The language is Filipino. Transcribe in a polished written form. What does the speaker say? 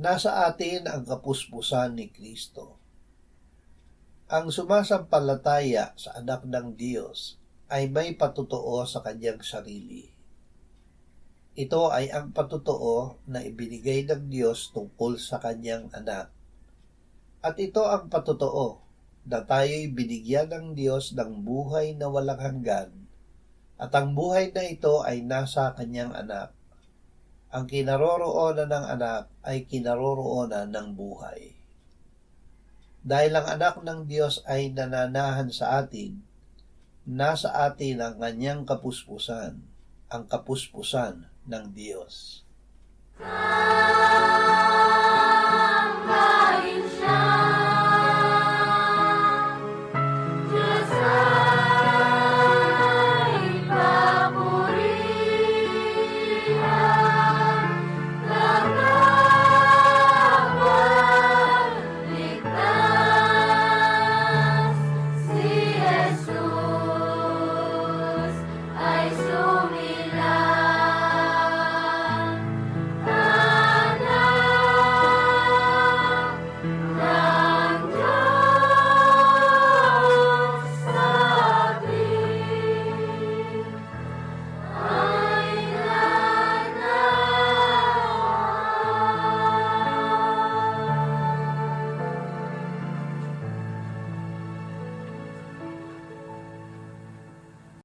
Nasa atin ang kapuspusan ni Kristo. Ang sumasampalataya sa anak ng Diyos ay may patotoo sa kanyang sarili. Ito ay ang patotoo na ibinigay ng Diyos tungkol sa kanyang anak. At ito ang patotoo na tayo'y binigyan ng Diyos ng buhay na walang hanggan, at ang buhay na ito ay nasa kanyang anak. Ang kinaroroonan ng anak ay kinaroroonan ng buhay. Dahil ang anak ng Diyos ay nananahan sa atin, nasa atin ang kanyang kapuspusan, ang kapuspusan ng Diyos.